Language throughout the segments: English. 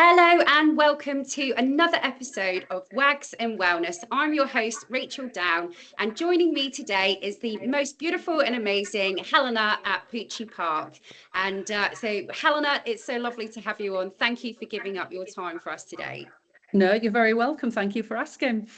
Hello and welcome to another episode of Wags and Wellness. I'm your host, Rachel Down, and joining me today is the most beautiful and amazing Helena at Poochie Park. So, Helena, it's so lovely to have you on. Thank you for giving up your time for us today. No, you're very welcome. Thank you for asking.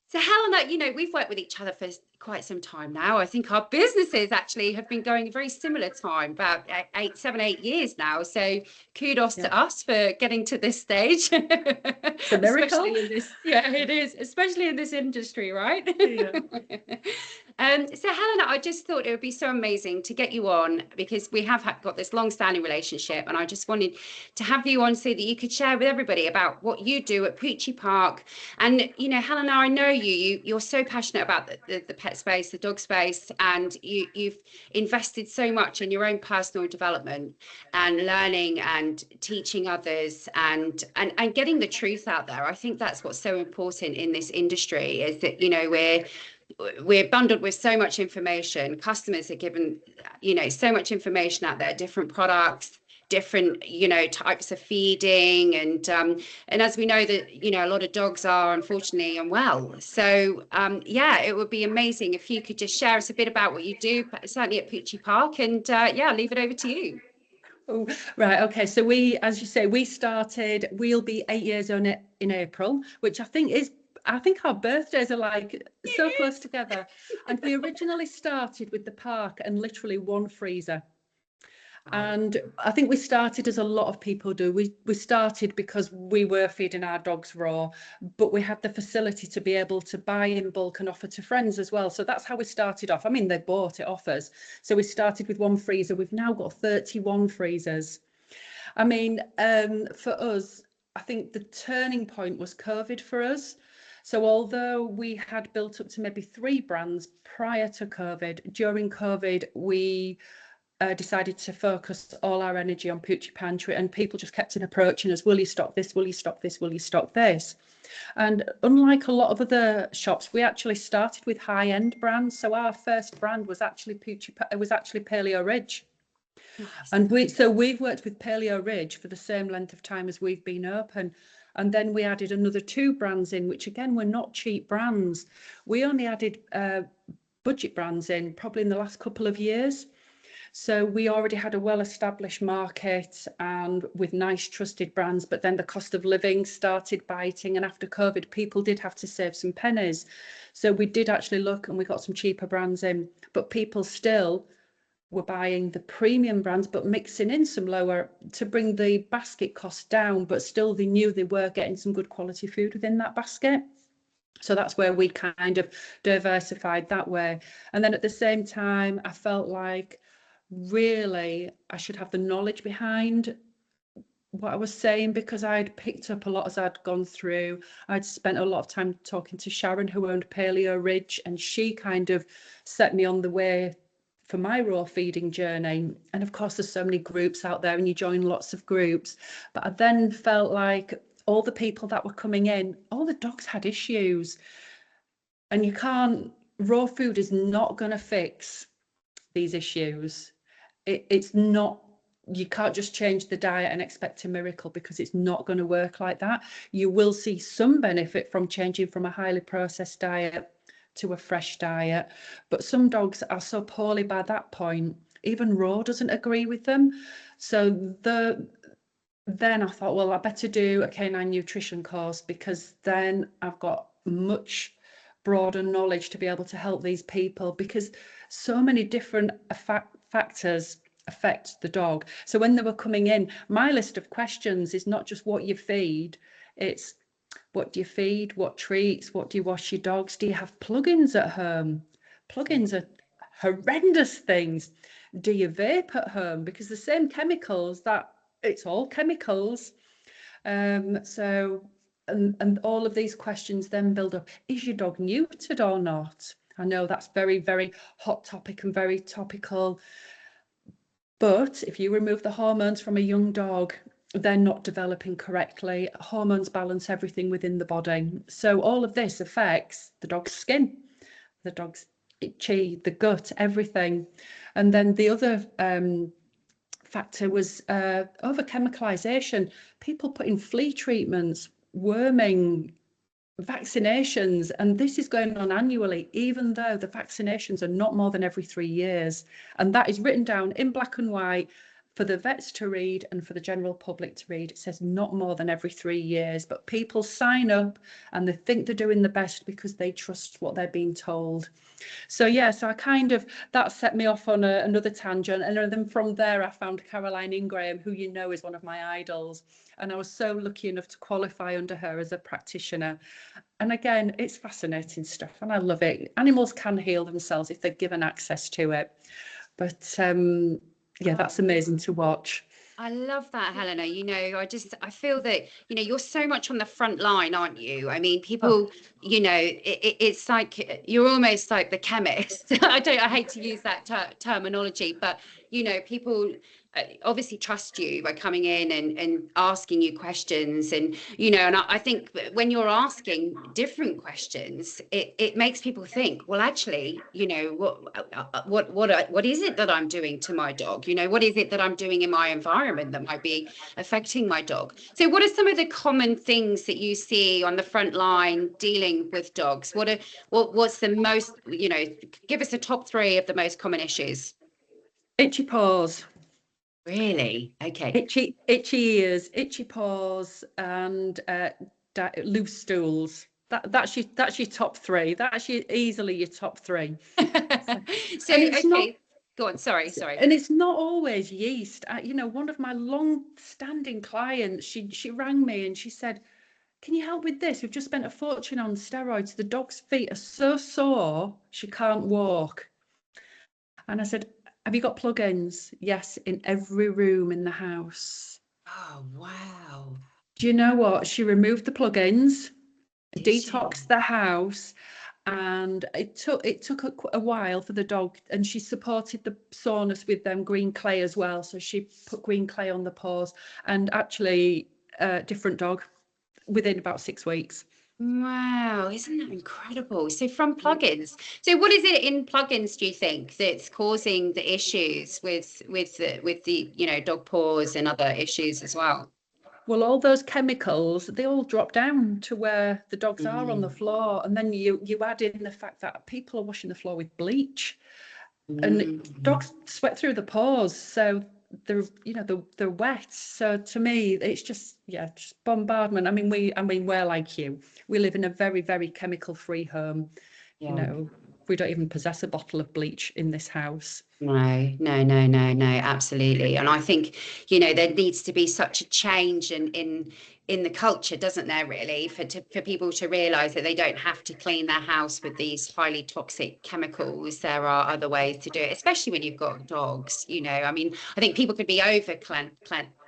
So, Helena, we've worked with each other for quite some time now. I think our businesses actually have been going a very similar time, about 8 years now. So, kudos Yeah. to us for getting to this stage. It's a miracle. Especially in this, yeah, it is, especially in this industry, right? Yeah. So, Helena, I just thought it would be so amazing to get you on because we have got this long-standing relationship, and I just wanted to have you on so that you could share with everybody about what you do at Poochie Park. And Helena, I know you're so passionate about the pet space, the dog space, and you've invested so much in your own personal development and learning and teaching others and getting the truth out there. I think that's what's so important in this industry, is that we're bundled with so much information. Customers are given so much information out there, different products, different types of feeding, and as we know that a lot of dogs are unfortunately unwell. So yeah, it would be amazing if you could just share us a bit about what you do, certainly at Poochie Park, and yeah, leave it over to you. Oh, right. Okay. So as you say, we'll be 8 years on it in April, which I think our birthdays are like so close together. And we originally started with the park and literally one freezer. And I think we started as a lot of people do. We started because we were feeding our dogs raw, but we had the facility to be able to buy in bulk and offer to friends as well. So that's how we started off. I mean, they bought it off us. So we started with one freezer. We've now got 31 freezers. I mean, for us, I think the turning point was COVID for us. So although we had built up to maybe 3 brands prior to COVID, during COVID, we decided to focus all our energy on Poochie Pantry, and people just kept on approaching us. Will you stock this? Will you stock this? Will you stock this? And unlike a lot of other shops, we actually started with high-end brands. So our first brand was actually Paleo Ridge. Nice. And we've worked with Paleo Ridge for the same length of time as we've been open. And then we added another 2 brands in, which again were not cheap brands. We only added budget brands in probably in the last couple of years. So we already had a well-established market and with nice trusted brands, but then the cost of living started biting, and after COVID, people did have to save some pennies. So we did actually look, and we got some cheaper brands in, but people still were buying the premium brands, but mixing in some lower to bring the basket cost down, but still they knew they were getting some good quality food within that basket. So that's where we kind of diversified that way. And then at the same time, I felt like really I should have the knowledge behind what I was saying, because I'd picked up a lot as I'd gone through. I'd spent a lot of time talking to Sharon, who owned Paleo Ridge, and she kind of set me on the way for my raw feeding journey. And of course, there's so many groups out there and you join lots of groups. But I then felt like all the people that were coming in, all the dogs had issues. And raw food is not going to fix these issues. It's not, you can't just change the diet and expect a miracle, because it's not going to work like that. You will see some benefit from changing from a highly processed diet to a fresh diet, but some dogs are so poorly by that point, even raw doesn't agree with them. So then I thought, well, I better do a canine nutrition course, because then I've got much broader knowledge to be able to help these people, because so many different factors affect the dog. So when they were coming in, my list of questions is not just what you feed, it's what do you feed, what treats, what do you wash your dogs, do you have plugins at home? Plugins are horrendous things. Do you vape at home? Because the same chemicals, it's all chemicals. So all of these questions then build up. Is your dog neutered or not? I know that's very, very hot topic and very topical. But if you remove the hormones from a young dog, they're not developing correctly. Hormones balance everything within the body. So all of this affects the dog's skin, the dog's itchy, the gut, everything. And then the other factor was over chemicalization, people putting flea treatments, worming, vaccinations, and this is going on annually, even though the vaccinations are not more than every 3 years. And that is written down in black and white for the vets to read and for the general public to read. It says not more than every 3 years, but people sign up and they think they're doing the best because they trust what they're being told. So yeah, so I kind of, that set me off on another tangent, and then from there I found Caroline Ingraham, who you know is one of my idols, and I was so lucky enough to qualify under her as a practitioner. And again, it's fascinating stuff and I love it. Animals can heal themselves if they're given access to it, but yeah, that's amazing to watch. I love that, Helena. I feel that, you're so much on the front line, aren't you? I mean, Oh, people, it's like you're almost like the chemist. I hate to use that terminology, but, people obviously trust you by coming in and asking you questions. And, and I think when you're asking different questions, it makes people think, well, actually, what is it that I'm doing to my dog? What is it that I'm doing in my environment that might be affecting my dog? So what are some of the common things that you see on the front line dealing with dogs? What's the most, give us a top 3 of the most common issues. itchy paws. Really? Okay. Itchy ears, itchy paws, and loose stools. That's your top 3. That's easily your top 3. So, And it's not, okay, go on. Sorry. and it's not always yeast. One of my long-standing clients, she rang me and she said, "Can you help with this? We've just spent a fortune on steroids. The dog's feet are so sore she can't walk." And I said, "Have you got plugins?" "Yes, in every room in the house." Oh, wow. Do you know what? She removed the plugins, Did she? detoxed the house, and it took a while for the dog, and she supported the soreness with green clay as well. So she put green clay on the paws, and actually, different dog within about 6 weeks. Wow, isn't that incredible? So from plugins. So what is it in plugins, do you think, that's causing the issues with the dog paws and other issues as well? Well, all those chemicals, they all drop down to where the dogs are on the Mm, floor, and then you add in the fact that people are washing the floor with bleach, and mm. dogs sweat through the pores, so they're wet. So to me, it's just bombardment. I mean, we're like you. We live in a very, very chemical-free home. Yeah. We don't even possess a bottle of bleach in this house. No, absolutely. And I think, there needs to be such a change in the culture, doesn't there, really, for people to realize that they don't have to clean their house with these highly toxic chemicals. There are other ways to do it, especially when you've got dogs. I mean, I think people could be over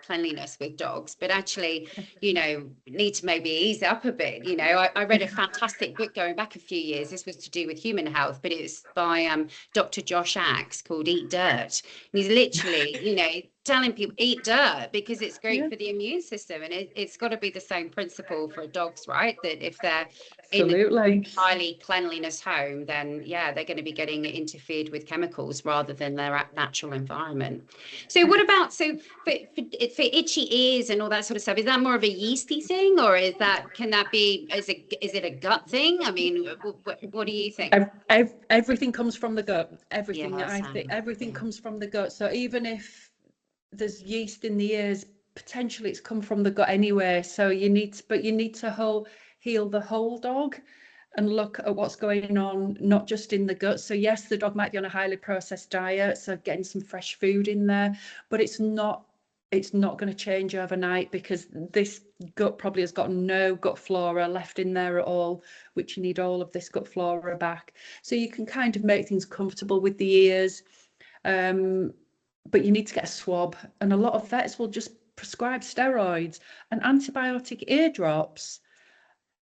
cleanliness with dogs, but actually, need to maybe ease up a bit. I read a fantastic book going back a few years. This was to do with human health, but it's by Dr. Josh Axe, called Eat Dirt. And he's literally, telling people eat dirt because it's great Yeah, for the immune system. And it's got to be the same principle for dogs, right? That if they're in a absolutely. highly cleanliness home, then yeah, they're going to be getting interfered with chemicals rather than their natural environment. So what about, for itchy ears and all that sort of stuff, is that more of a yeasty thing, or can that be, is it a gut thing? I mean, what do you think? Everything comes from the gut. Everything, Yeah, I think, Sam. everything Yeah. comes from the gut. So even if there's yeast in the ears, potentially it's come from the gut anyway. So you need to heal the whole dog and look at what's going on, not just in the gut. So yes, the dog might be on a highly processed diet, so getting some fresh food in there, but it's not going to change overnight, because this gut probably has got no gut flora left in there at all, which you need all of this gut flora back. So you can kind of make things comfortable with the ears. But you need to get a swab, and a lot of vets will just prescribe steroids and antibiotic ear drops,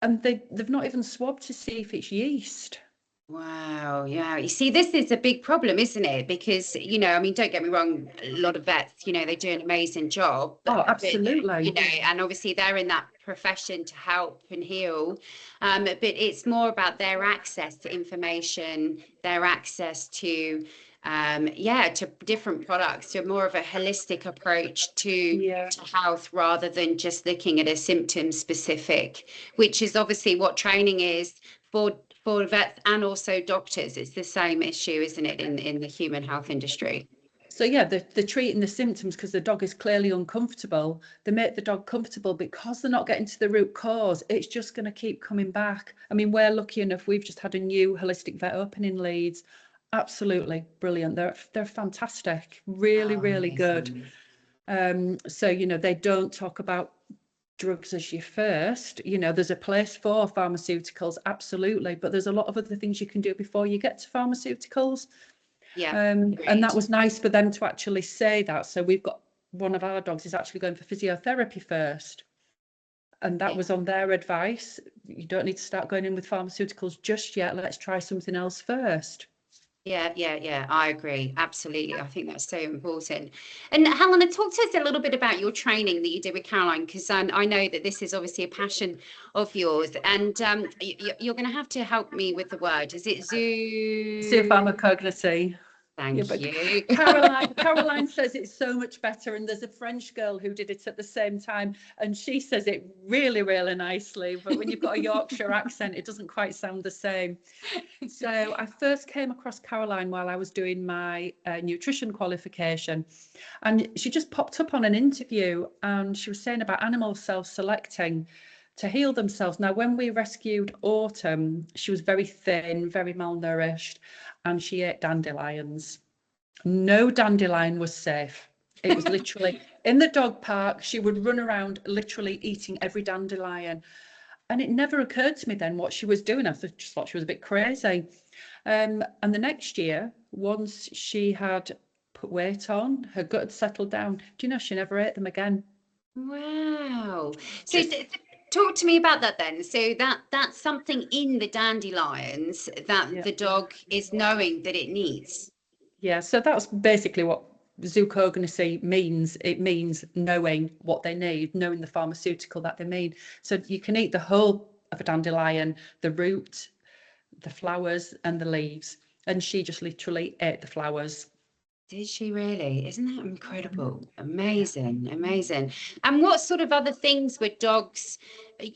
and they've not even swabbed to see if it's yeast. Wow, yeah. You see, this is a big problem, isn't it? Because, I mean, don't get me wrong, a lot of vets, they do an amazing job, Oh, but absolutely. and obviously they're in that profession to help and heal. But it's more about their access to information, their access to to different products, to more of a holistic approach Yeah. to health rather than just looking at a symptom specific, which is obviously what training is for vets and also doctors. It's the same issue, isn't it, in the human health industry? So yeah, they're treating the symptoms because the dog is clearly uncomfortable. They make the dog comfortable because they're not getting to the root cause. It's just going to keep coming back. I mean, we're lucky enough. We've just had a new holistic vet open in Leeds. Absolutely brilliant. They're fantastic. Really, Oh, really good. amazing. So they don't talk about drugs as your first. There's a place for pharmaceuticals, absolutely, but there's a lot of other things you can do before you get to pharmaceuticals. Yeah, And agreed. that was nice for them to actually say that. So we've got one of our dogs is actually going for physiotherapy first. And that Yeah. was on their advice. You don't need to start going in with pharmaceuticals just yet. Let's try something else first. Yeah. I agree. Absolutely. I think that's so important. And Helena, talk to us a little bit about your training that you did with Caroline, because I know that this is obviously a passion of yours. And you're going to have to help me with the word. Is it zoo? Zoopharmacognosy. Yeah, Thank but you. Caroline says it's so much better, and there's a French girl who did it at the same time, and she says it really, really nicely. But when you've got a Yorkshire accent, it doesn't quite sound the same. So I first came across Caroline while I was doing my nutrition qualification, and she just popped up on an interview, and she was saying about animals self-selecting to heal themselves. Now, when we rescued Autumn, she was very thin, very malnourished, and she ate dandelions. No dandelion was safe. It was literally in the dog park. She would run around literally eating every dandelion. And it never occurred to me then what she was doing. I just thought she was a bit crazy. And the next year, once she had put weight on, her gut had settled down. Do you know she never ate them again? Wow. So Just talk to me about that then. So that's something in the dandelions that yeah. the dog is knowing that it needs. Yeah, so that's basically what zoocognosy means. It means knowing what they need, knowing the pharmaceutical that they need. So you can eat the whole of a dandelion, the root, the flowers, and the leaves. And she just literally ate the flowers. Did she really? Isn't that Mhm. incredible? Yeah. Amazing. And what sort of other things would dogs, go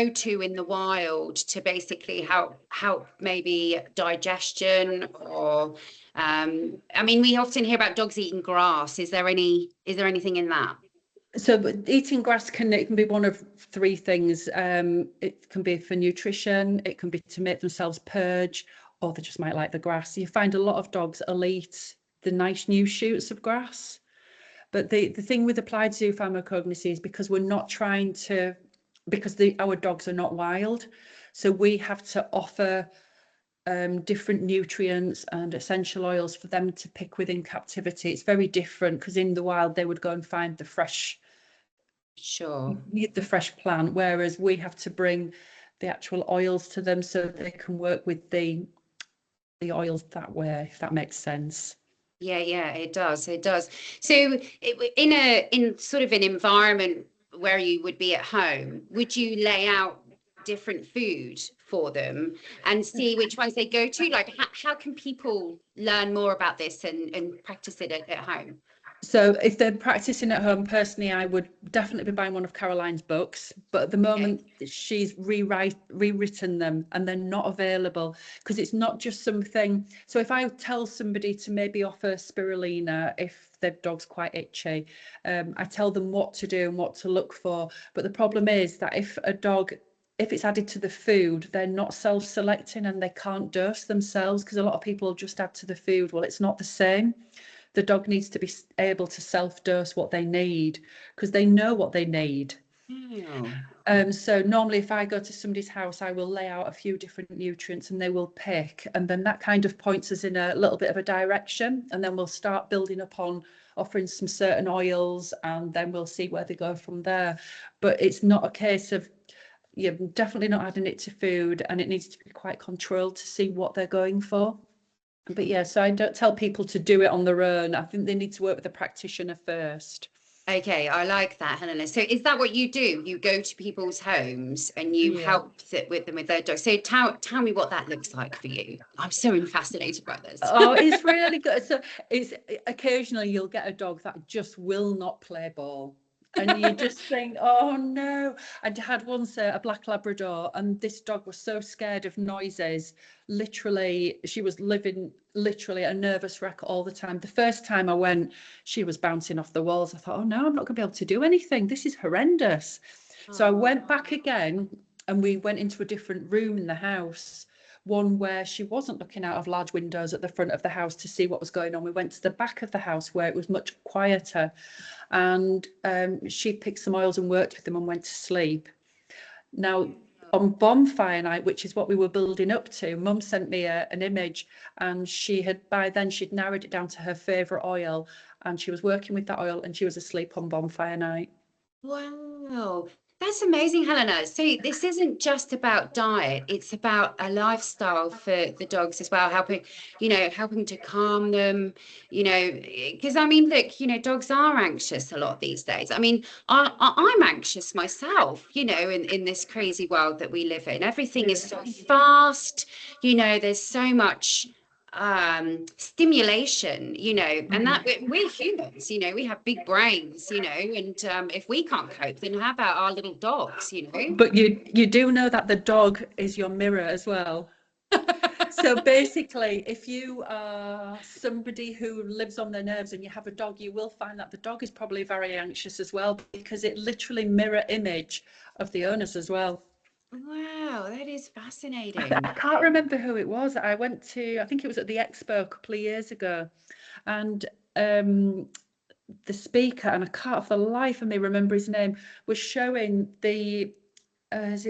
to in the wild to basically help maybe digestion or I mean, we often hear about dogs eating grass. Is there anything in that? So eating grass it can be one of three things. It can be for nutrition, it can be to make themselves purge, or they just might like the grass. You find a lot of dogs will eat the nice new shoots of grass. But the thing with applied zoopharmacognosy is because we're not trying to, because our dogs are not wild, so we have to offer different nutrients and essential oils for them to pick within captivity. It's very different because in the wild they would go and find Sure. the fresh plant, whereas we have to bring the actual oils to them so they can work with the oils that way, if that makes sense. Yeah, it does. It does. So in sort of an environment where you would be at home, would you lay out different food for them and see which ones they go to? Like how can people learn more about this and practice it at home? So if they're practicing at home, personally, I would definitely be buying one of Caroline's books. But at the Okay. moment, she's rewritten them and they're not available because it's not just something. So if I tell somebody to maybe offer spirulina if their dog's quite itchy, I tell them what to do and what to look for. But the problem is that if it's added to the food, they're not self-selecting and they can't dose themselves because a lot of people just add to the food. Well, it's not the same. The dog needs to be able to self-dose what they need because they know what they need. Oh, So normally if I go to somebody's house, I will lay out a few different nutrients and they will pick. And then that kind of points us in a little bit of a direction. And then we'll start building upon offering some certain oils and then we'll see where they go from there. But it's not a case of, you're definitely not adding it to food and it needs to be quite controlled to see what they're going for. But yeah, so I don't tell people to do it on their own. I think they need to work with a practitioner first. Okay, I like that, Helena. So is that what you do? You go to people's homes and you Yeah. help with them with their dogs. So tell me what that looks like for you. I'm so fascinated by this. Oh, it's really good. So it's occasionally you'll get a dog that just will not play ball. And you just think, oh no. I had once a Black Labrador, and this dog was so scared of noises. Literally, she was living literally a nervous wreck all the time. The first time I went, she was bouncing off the walls. I thought, oh no, I'm not going to be able to do anything. This is horrendous. So I went back again, and we went into a different room in the house, one where she wasn't looking out of large windows at the front of the house to see what was going on. We went to the back of the house where it was much quieter, and she picked some oils and worked with them and went to sleep. Now, on bonfire night, which is what we were building up to, Mum sent me an image, and she had, by then she'd narrowed it down to her favourite oil, and she was working with that oil, and she was asleep on bonfire night. Wow, that's amazing, Helena. So this isn't just about diet, it's about a lifestyle for the dogs as well, helping, helping to calm them, because I mean, look, dogs are anxious a lot these days. I mean, I'm anxious myself, in this crazy world that we live in. Everything is so fast, there's so much stimulation, and that we're humans, we have big brains, and if we can't cope, then how about our little dogs? But you do know that the dog is your mirror as well. So basically, if you are somebody who lives on their nerves and you have a dog, you will find that the dog is probably very anxious as well, because it literally mirror image of the owners as well. Wow, that is I fascinating. can't remember who it was. I went to, I think it was at the expo a couple of years ago, and the speaker, and I can't for the life of me remember his name, was showing the,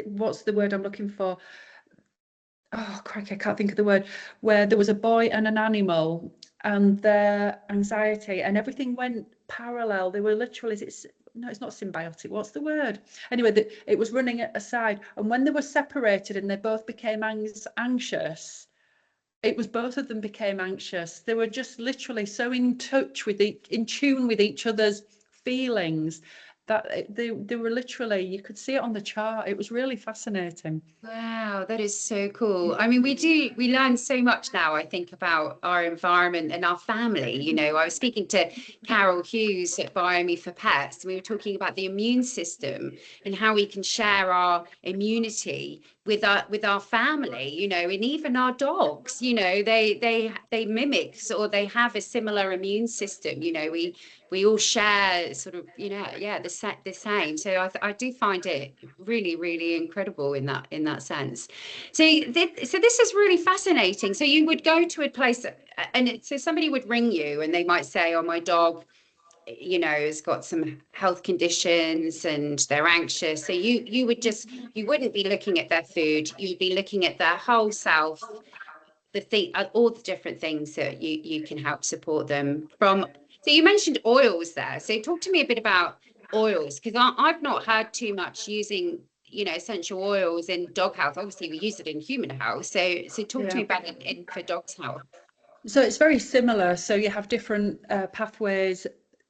what's the word I'm looking for? Oh, crikey, I can't think of the word, where there was a boy and an animal, and their anxiety and everything went parallel. They were literally, no, it's not symbiotic. What's the word? Anyway, it was running aside. And when they were separated and they both became anxious, it was both of them became anxious. They were just literally so in touch with in tune with each other's feelings, that they were literally, you could see it on the chart. It was really fascinating. Wow, that is so cool. I mean, we learn so much now, I think, about our environment and our family. I was speaking to Carol Hughes at Biome for Pets. We were talking about the immune system and how we can share our immunity with our family, and even our dogs, they mimic, or they have a similar immune system. We all share sort of, yeah, the same. So I do find it really, really incredible in that sense. So this is really fascinating. So you would go to a place, and so somebody would ring you, and they might say, "Oh, my dog, has got some health conditions and they're anxious." So you wouldn't be looking at their food. You'd be looking at their whole self, all the different things that you can help support them from. So you mentioned oils there. So talk to me a bit about oils, because I've not heard too much using, essential oils in dog health. Obviously, we use it in human health. So talk to Yeah. me about it for dogs health. So it's very similar. So you have different pathways.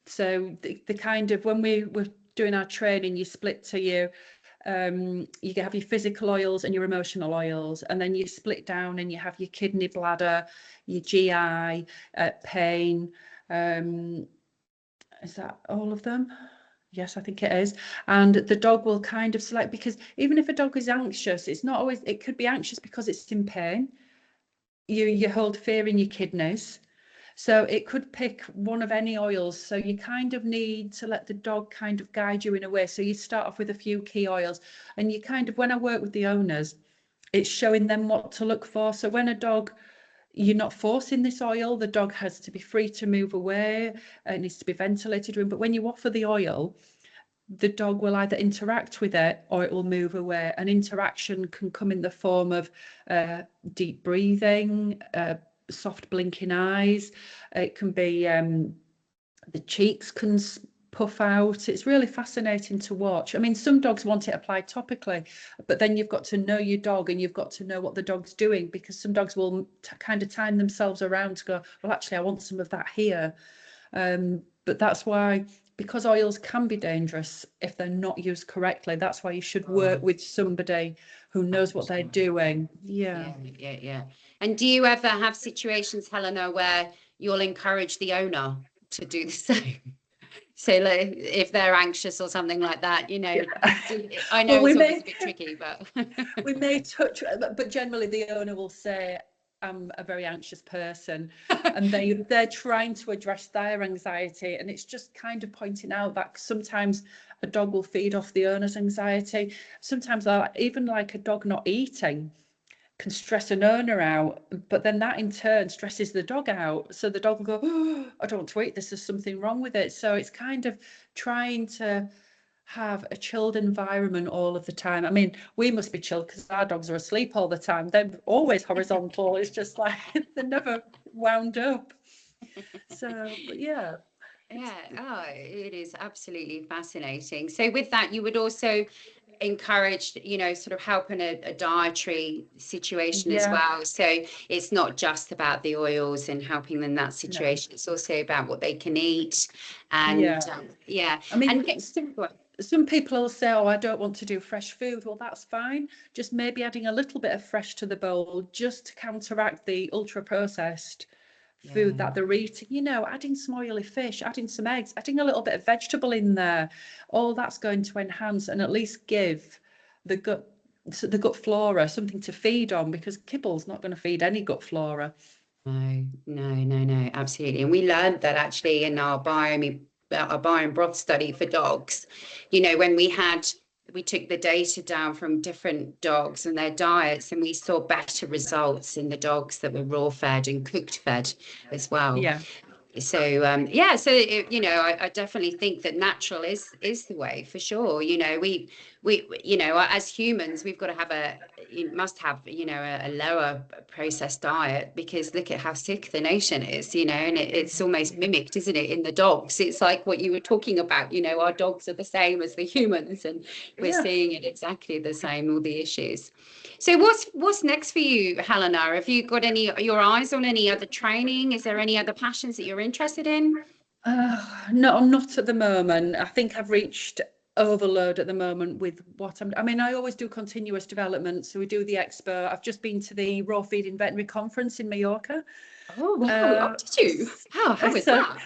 So the kind of, when we were doing our training, you split to you have your physical oils and your emotional oils, and then you split down and you have your kidney, bladder, your GI, pain. Is that all of them? Yes, I think it is. And the dog will kind of select, because even if a dog is anxious, it's not always, it could be anxious because it's in pain. You hold fear in your kidneys. So it could pick one of any oils. So you kind of need to let the dog kind of guide you in a way. So you start off with a few key oils, and you kind of, when I work with the owners, it's showing them what to look for. So when a dog, you're not forcing this oil, the dog has to be free to move away. It needs to be ventilated room. But when you offer the oil, the dog will either interact with it or it will move away. And interaction can come in the form of deep breathing, soft blinking eyes. It can be the cheeks can puff out. It's really fascinating to watch. I mean, some dogs want it applied topically, but then you've got to know your dog and you've got to know what the dog's doing, because some dogs will kind of time themselves around to go, well, actually, I want some of that here. But that's why because oils can be dangerous if they're not used correctly. That's why you should work with somebody who knows what they're doing. Yeah. Yeah. And do you ever have situations, Helena, where you'll encourage the owner to do the same? So like, if they're anxious or something like that, you know, I know Well, it's always a bit tricky, but we may touch, but generally the owner will say, I'm a very anxious person, and they're trying to address their anxiety, and it's just kind of pointing out that sometimes a dog will feed off the owner's anxiety. Sometimes even like a dog not eating can stress an owner out, but then that in turn stresses the dog out. So the dog will go, oh, I don't want to eat this, there's something wrong with it. So it's kind of trying to have a chilled environment all of the time. I mean, we must be chilled because our dogs are asleep all the time. They're always horizontal. It's just like they're never wound up. So, but yeah. Yeah, it is absolutely fascinating. So with that, you would also encourage, you know, sort of help in a dietary situation as Yeah, well. So it's not just about the oils and helping them in that no, situation. It's also about what they can eat. And yeah. yeah, I and mean, some people will say, oh, I don't want to do fresh food. Well, that's fine. Just maybe adding a little bit of fresh to the bowl just to counteract the ultra processed food that they're eating, you know, adding some oily fish, adding some eggs, adding a little bit of vegetable in there, all that's going to enhance and at least give the gut flora something to feed on, because kibble's not going to feed any gut flora. No, absolutely. And we learned that actually in our biome broth study for dogs, you know, when we took the data down from different dogs and their diets, and we saw better results in the dogs that were raw fed and cooked fed as well. Yeah, So yeah, so you know, I definitely think that natural is the way for sure. You know, we you know, as humans, we've got to have you must have, you know, a lower processed diet, because look at how sick the nation is, you know, and it's almost mimicked, isn't it, in the dogs? It's like what you were talking about, you know, our dogs are the same as the humans, and we're yeah. seeing it exactly the same, all the issues. So what's next for you, Helena? Have you got your eyes on any other training? Is there any other passions that you're interested in? No, I'm not at the moment. I think I've reached overload at the moment with I mean, I always do continuous development. So we do the expo. I've just been to the Raw Feeding Veterinary Conference in Mallorca. Oh wow! Oh, Uh, did you? How was so that?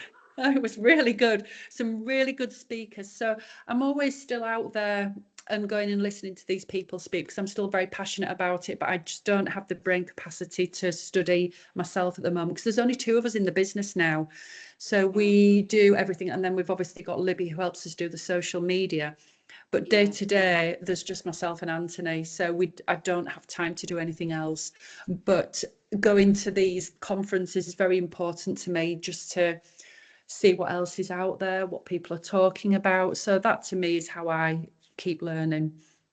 it was really good. Some really good speakers. So I'm always still out there and going and listening to these people speak, because I'm still very passionate about it, but I just don't have the brain capacity to study myself at the moment, because there's only two of us in the business now. So we do everything. And then we've obviously got Libby, who helps us do the social media. But day to day, there's just myself and Anthony. So I don't have time to do anything else. But going to these conferences is very important to me, just to see what else is out there, what people are talking about. So that to me is how I keep learning.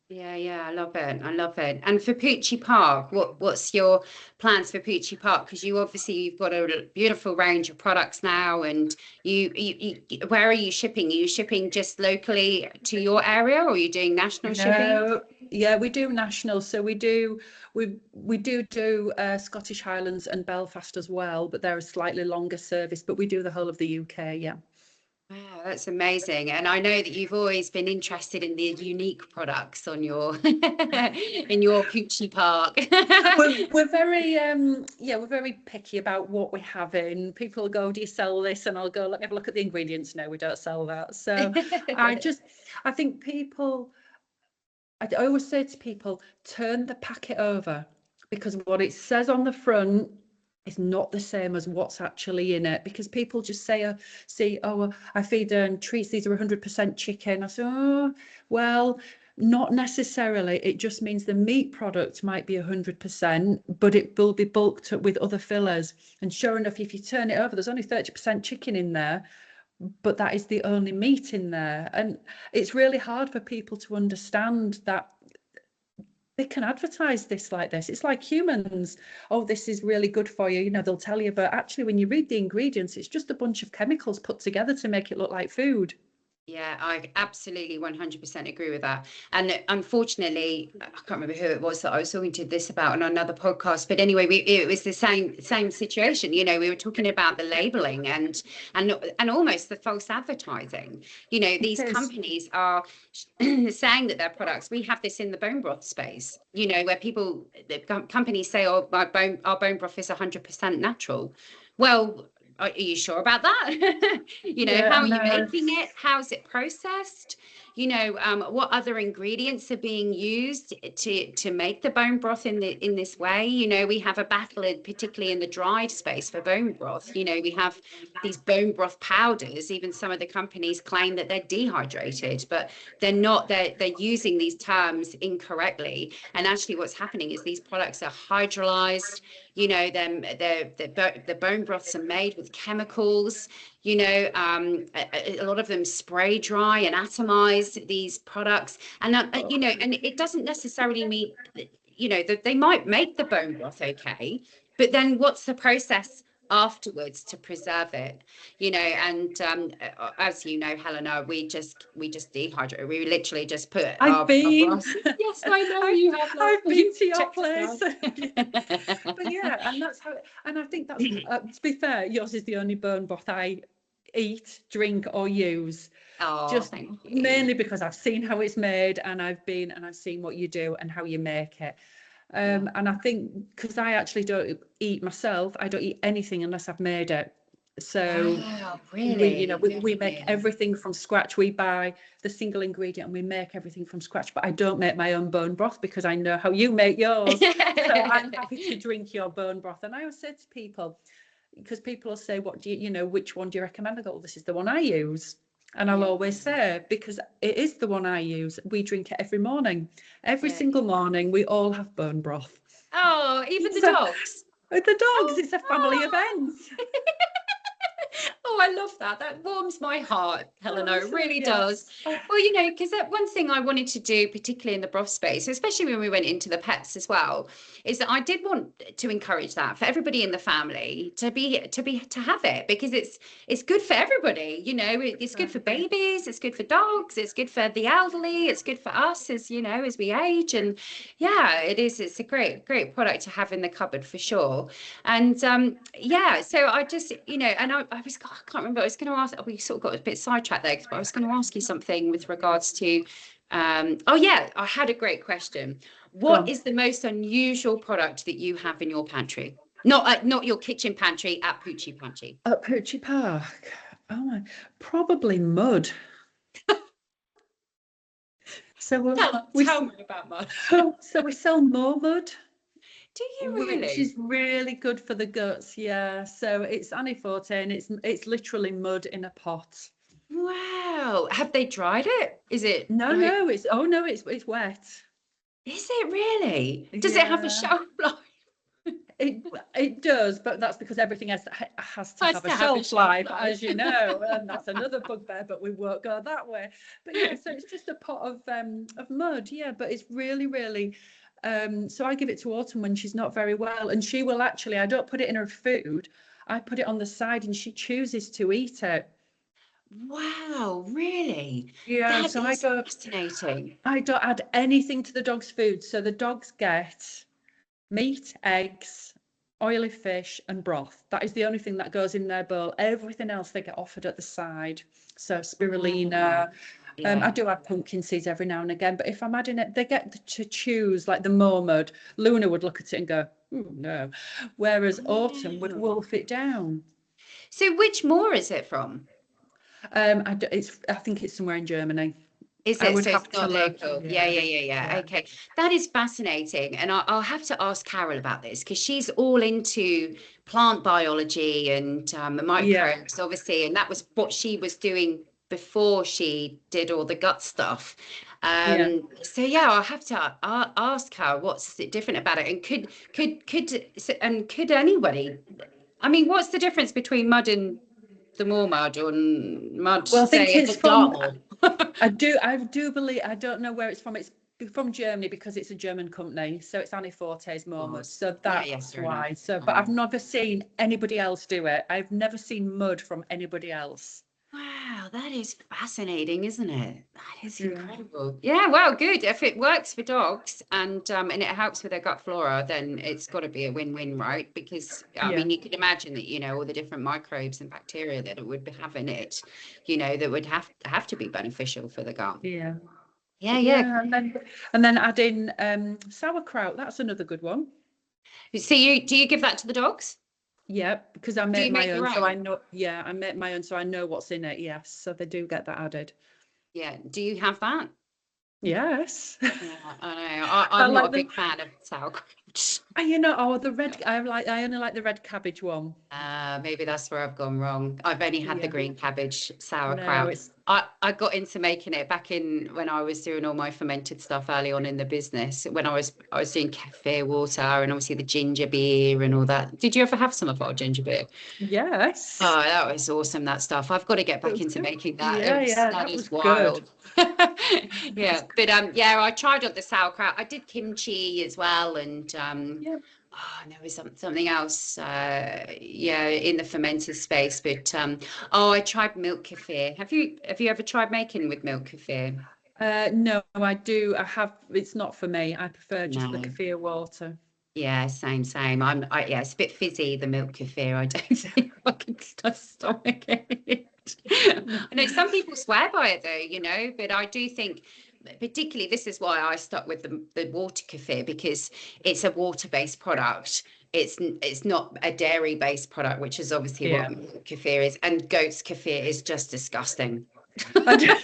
Yeah, I love it. I love it. And for Poochie Park, what's your plans for Poochie Park? Because you've got a beautiful range of products now, and where are you shipping? Are you shipping just locally to your area, or are you doing national shipping? No, yeah, we do national. So we do Scottish Highlands and Belfast as well, but they're a slightly longer service. But we do the whole of the UK. Yeah. Wow, that's amazing. And I know that you've always been interested in the unique products on your in your Poochie Park. We're very we're very picky about what we have in. People go, do you sell this? And I'll go, let me have a look at the ingredients. No, we don't sell that. So I think I always say to people, turn the packet over, because what it says on the front is not the same as what's actually in it. Because people just I feed treats, these are 100% chicken. I say, oh, well, not necessarily. It just means the meat product might be 100%, but it will be bulked up with other fillers. And sure enough, if you turn it over, there's only 30% chicken in there, but that is the only meat in there. And it's really hard for people to understand that they can advertise this like this. It's like humans. Oh, this is really good for you. You know, they'll tell you, but actually when you read the ingredients, it's just a bunch of chemicals put together to make it look like food. Yeah, I absolutely 100% agree with that. And unfortunately, I can't remember who it was that I was talking to this about on another podcast. But anyway, it was the same situation. You know, we were talking about the labeling and almost the false advertising. You know, It these is. companies are saying that their products. We have this in the bone broth space. You know, where companies say, "Oh, our bone broth is 100% natural." Well, are you sure about that? You know, Yeah, how I are you know. making it? How's it processed? You know, what other ingredients are being used to make the bone broth in this way? You know, we have a battle, particularly in the dried space for bone broth. You know, we have these bone broth powders. Even some of the companies claim that they're dehydrated, but they're not. They're using these terms incorrectly. And actually, what's happening is these products are hydrolyzed. You know, the bone broths are made with chemicals. You know, a lot of them spray dry and atomize these products, and you know, and it doesn't necessarily mean, you know, that they might make the bone broth okay, but then what's the process afterwards to preserve it? You know, and as you know, Helena, we just dehydrate. We literally just put I've our been, broth. Yes, I know I've, you have, love. I've been to your Check this place. out. But yeah, and that's how, and I think that's, to be fair, yours is the only bone broth I eat, drink, or use. Oh, Just thank you. mainly because I've seen how it's made, and I've seen what you do and how you make it. Yeah. And I think because I actually don't eat myself, I don't eat anything unless I've made it. So Wow, we really? Good we for make you. everything from scratch. We buy the single ingredient and we make everything from scratch. But I don't make my own bone broth because I know how you make yours. So I'm happy to drink your bone broth. And I always say to people, because people will say, what do you know, which one do you recommend? I go, well, this is the one I use. And I'll Yeah, always say, because it is the one I use, we drink it every morning. Every yeah. single morning, we all have bone broth. Oh, even the So dogs. with the dogs, Oh, it's a family oh. event. Oh, I love that. That warms my heart, Helena. Oh, It so really does. yes. Well, you know, because that one thing I wanted to do, particularly in the broth space, especially when we went into the pets as well, is that I did want to encourage that for everybody in the family to have it, because it's good for everybody. You know, it's good for babies, it's good for dogs, it's good for the elderly, it's good for us as you know as we age. And yeah, it is. It's a great product to have in the cupboard for sure. And yeah, so I just, you know, and I can't remember, I was going to ask, we sort of got a bit sidetracked there, but I was going to ask you something with regards to, oh yeah, I had a great question. Go What on. is the most unusual product that you have in your pantry? Not your kitchen pantry, at Poochie Pantry. At Poochie Park. Oh my, probably mud. So we Tell me about mud. so we sell more mud, Do you which really? is really good for the guts. Yeah. So it's aniforte, and it's literally mud in a pot. Wow. Have they dried it? Is it No, like, no, it's oh no, it's wet. is it really? Does it have a Yeah. shelf life? It it does, but that's because everything has to Has have a to have a shelf shelf life, life. as you know, and that's another bugbear. But we won't go that way. But yeah, so it's just a pot of mud. Yeah, but it's really, really. So I give it to Autumn when she's not very well, and she will actually. I don't put it in her food. I put it on the side, and she chooses to eat it. Wow, really? Yeah, That so is fascinating. I don't add anything to the dog's food. So the dogs get meat, eggs, oily fish, and broth. That is the only thing that goes in their bowl. Everything else they get offered at the side. So Wow. spirulina. I Yeah. do add pumpkin seeds every now and again, but if I'm adding it, they get to choose like the Momod. Luna would look at it and go, "Ooh, no," whereas Autumn would Wow. wolf it down. So which more is it from? I think it's somewhere in Germany. Is I it? would So it's have to not look. local. Yeah, Yeah, yeah, yeah, yeah. yeah, Okay. That is fascinating. And I'll have to ask Carol about this because she's all into plant biology and yeah, microbes, obviously. And that was what she was doing before she did all the gut stuff. yeah. So yeah, I'll have to ask her what's different about it. And could anybody? I mean, what's the difference between mud and the more mud or mud, Well, I think say, at it's the from. Dartmoor? I do believe, I don't know where it's from. It's from Germany because it's a German company. So it's Annie Forte's Moment. Course. So Yeah, yeah, that's fair enough. why. So, but I've Um, never seen anybody else do it. I've never seen mud from anybody else. Wow, that is fascinating, isn't it? That is Yeah. incredible. Yeah, well, good. If it works for dogs and it helps with their gut flora, then it's got to be a win-win, right? Because I Yeah. mean, you could imagine that, all the different microbes and bacteria that it would have in it, that would have to be beneficial for the gut. Yeah. Yeah, yeah. Yeah. And then add in sauerkraut. That's another good one. So do you give that to the dogs? Yeah, because I Do make you my make your own, so I own? know. Yeah, I make my own, so I know what's in it. Yes, so they do get that added. Yeah. Do you have that? Yes. Yeah, I know. I I'm not a like the, big fan of sauerkraut. the red. I only like the red cabbage one. Maybe that's where I've gone wrong. I've only had the Yeah. green cabbage No, sauerkraut. it's I got into making it back in when I was doing all my fermented stuff early on in the business, when I was doing kefir water and obviously the ginger beer and all that. Did you ever have some of our ginger beer? yes. Oh, that was awesome, that stuff. I've got to get It back was into good. making that. Yeah, yeah, That that was is good. wild. That was Yeah, good. but yeah, I tried out the sauerkraut. I did kimchi as well, and Yeah. and there was something else, yeah, in the fermented space. But oh, I tried milk kefir. Have you ever tried making with milk kefir? No, I do. I have. It's not for me. I prefer just the No. kefir water. Yeah, same. Yeah, it's a bit fizzy, the milk kefir. I don't think I can stomach it. No. I know some people swear by it though, but I do think, particularly, this is why I stuck with the water kefir, because it's a water-based product. It's not a dairy-based product, which is obviously what Yeah. milk kefir is, and goat's kefir is just disgusting. I do,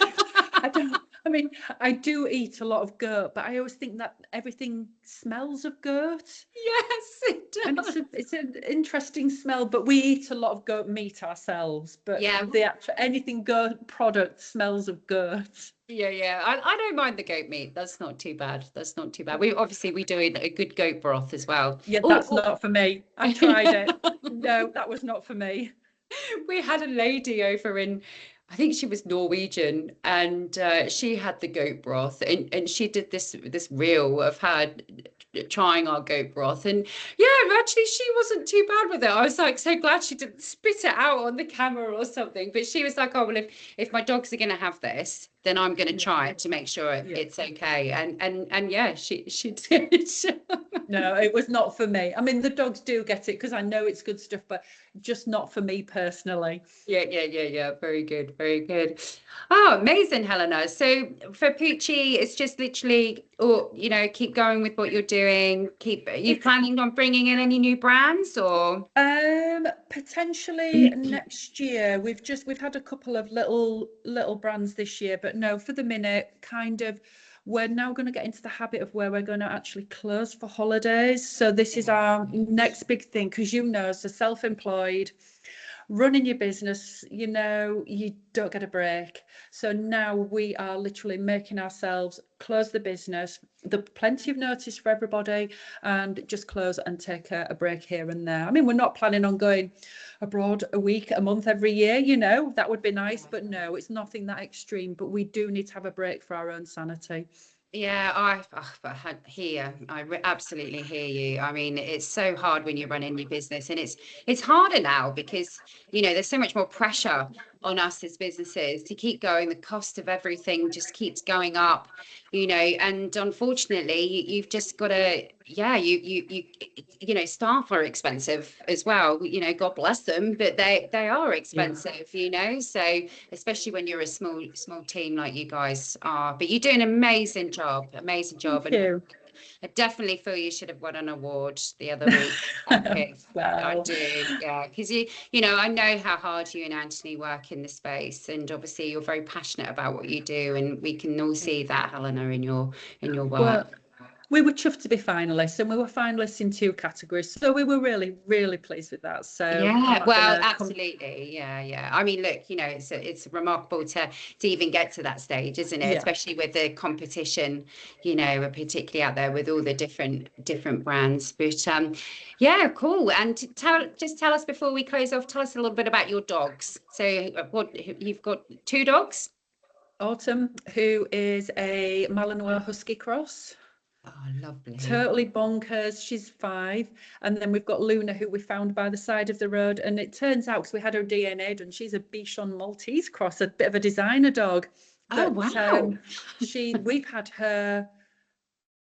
I don't. I mean, I do eat a lot of goat, but I always think that everything smells of goat, Yes, it and does. it's an interesting smell. But we eat a lot of goat meat ourselves. But Yeah, the actual anything goat product smells of goat. yeah. I don't mind the goat meat. That's not too bad. That's not too bad. We do a good goat broth as well. Yeah, that's Oh, not for me. I've tried it. No, that was not for me. we had a lady over I think she was Norwegian, and she had the goat broth, and she did this reel of her trying our goat broth, and yeah, actually she wasn't too bad with it. I was like so glad she didn't spit it out on the camera or something, but she was like, oh well, if my dogs are going to have this, then I'm going to Yeah, try it to make sure yeah. it's okay, and yeah, she did. No, it was not for me. I mean, the dogs do get it because I know it's good stuff, but just not for me personally. Yeah. Very good, very good. Oh, amazing, Helena. So for Poochie, it's just literally, or keep going with what you're doing. Are you It's planning on bringing in any new brands or? potentially next year. We've had a couple of little brands this year, but no, for the minute, kind of. We're now going to get into the habit of where we're going to actually close for holidays. So this is our next big thing because as a self-employed, running your business, you don't get a break. So now we are literally making ourselves close the business. There's plenty of notice for everybody, and just close and take a break here and there. I mean, we're not planning on going abroad a week, a month, every year, that would be nice, but no, it's nothing that extreme. But we do need to have a break for our own sanity. Yeah, absolutely hear you. I mean, it's so hard when you're running your business, and it's harder now because there's so much more pressure on us as businesses to keep going. The cost of everything just keeps going up, and unfortunately, you've just got to, yeah, staff are expensive as well. God bless them, but they are Yeah. expensive. So especially when you're a small team like you guys are. But you do an amazing job, Thank and you. I definitely feel you should have won an award the other week. Okay, I Well, do, yeah, because I know how hard you and Anthony work in the space, and obviously you're very passionate about what you do, and we can all see that, Helena, in your work. well, we were chuffed to be finalists, and we were finalists in 2 categories. So we were really, really pleased with that. So I'm Yeah, not going well, to come. absolutely. Yeah. I mean, look, it's remarkable to even get to that stage, isn't it? Yeah. Especially with the competition, particularly out there with all the different brands. But yeah, cool. And just tell us before we close off, tell us a little bit about your dogs. So what you've got 2 dogs? Autumn, who is a Malinois Husky cross. Oh, lovely. Totally bonkers. She's 5. And then we've got Luna, who we found by the side of the road. And it turns out, because we had her DNA done, she's a Bichon Maltese cross, a bit of a designer dog. Oh, But wow. we've had her,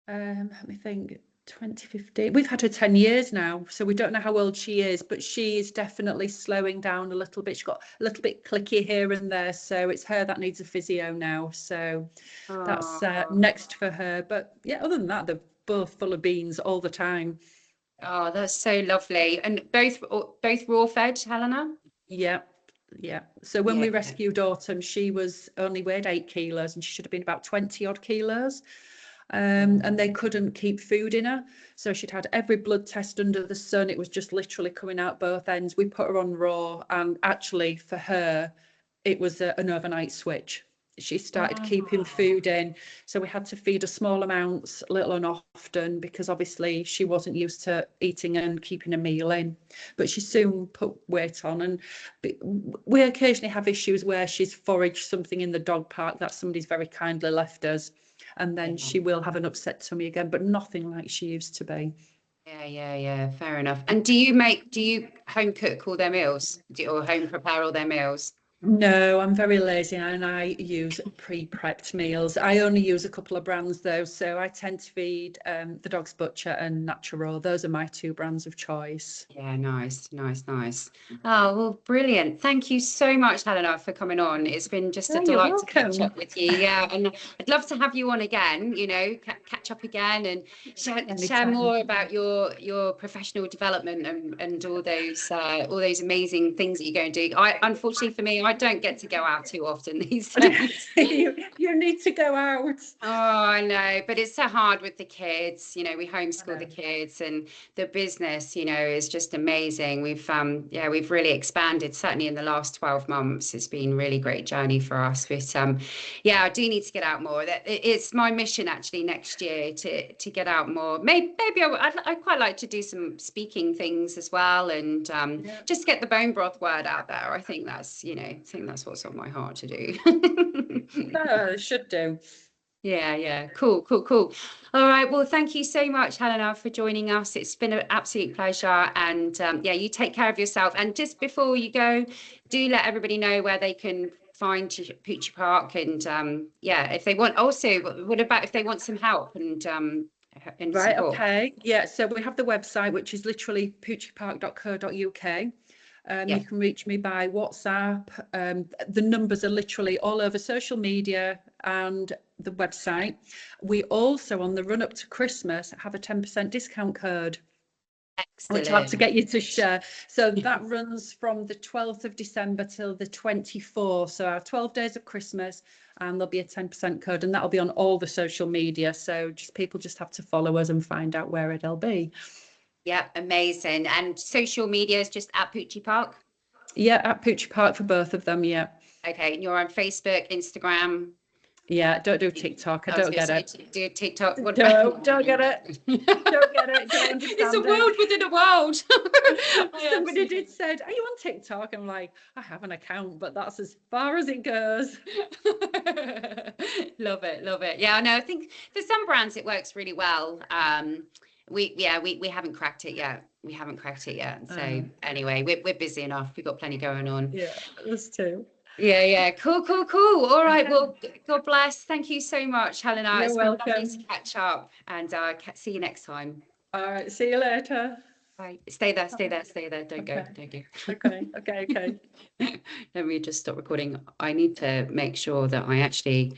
let me think, 2015. We've had her 10 years now, so we don't know how old she is, but she is definitely slowing down a little bit. She's got a little bit clicky here and there, so it's her that needs a physio now. So that's Oh, next for her. But yeah, other than that, they're both full of beans all the time. oh, that's so lovely. And both raw fed, Helena? Yeah. Yeah. So when Yeah. we rescued Autumn, she was only weighed 8 kilos and she should have been about 20 odd kilos. And they couldn't keep food in her. So she'd had every blood test under the sun. It was just literally coming out both ends. We put her on raw, and actually for her, it was an overnight switch. She started keeping food in. So we had to feed her small amounts, little and often, because obviously she wasn't used to eating and keeping a meal in. But she soon put weight on. And we occasionally have issues where she's foraged something in the dog park that somebody's very kindly left us, and then she will have an upset tummy again, but nothing like she used to be. Yeah. Fair enough. And do you home cook all their meals? Or home prepare all their meals? No, I'm very lazy and I use pre-prepped meals. I only use a couple of brands though, so I tend to feed the Dog's Butcher and Natural. Those are my 2 brands of choice. Yeah, nice. Oh, well, brilliant. Thank you so much, Helena, for coming on. It's been just a Oh, you're delight to catch welcome. up with you. Yeah, and I'd love to have you on again, catch up again and share Anytime. more about your professional development and all those amazing things that you go and do. Unfortunately for me, I don't get to go out too often these days. You need to go out. Oh, I know, but it's so hard with the kids. We I homeschool the know. kids and the business, is just amazing. We've really expanded, certainly in the last 12 months. It's been a really great journey for us. But yeah, I do need to get out more. It's my mission actually next year to get out more. Maybe I'd quite like to do some speaking things as well and Yeah. just get the bone broth word out there. I think that's what's on my heart to do. Oh, should do. Yeah. Cool. All right. Well, thank you so much, Helena, for joining us. It's been an absolute pleasure. And yeah, you take care of yourself. And just before you go, do let everybody know where they can find Poochie Park. And yeah, if they want, also, what about if they want some help and Right, support? okay. Yeah, so we have the website, which is literally poochiepark.co.uk. Yeah. You can reach me by WhatsApp. The numbers are literally all over social media and the website. We also, on the run up to Christmas, have a 10% discount code, which I'll have to Excellent. get you to share. So that runs from the 12th of December till the 24th. So our 12 days of Christmas, and there'll be a 10% code, and that'll be on all the social media. So people just have to follow us and find out where it'll be. Yeah, amazing. And social media is just at Poochie Park. Yeah, at Poochie Park for both of them. Yeah. Okay, and you're on Facebook, Instagram. Yeah, don't do TikTok. I I was don't going to get say, it. do TikTok. What about? Don't get it. Don't get it. Don't It's a understand it. world within a world. I Somebody absolutely did said, "Are you on TikTok?" I'm like, I have an account, but that's as far as it goes. love it. Yeah, no, I think for some brands it works really well. We haven't cracked it yet. So anyway, we're busy enough. We've got plenty going on. Yeah, us too. Yeah. Cool. All right. Well, God bless. Thank you so much, Helena. You're It's been lovely to welcome. catch up and see you next time. All right, see you later. Bye. Stay there. Don't go. Okay. Don't go. Okay. Let me just stop recording. I need to make sure that I actually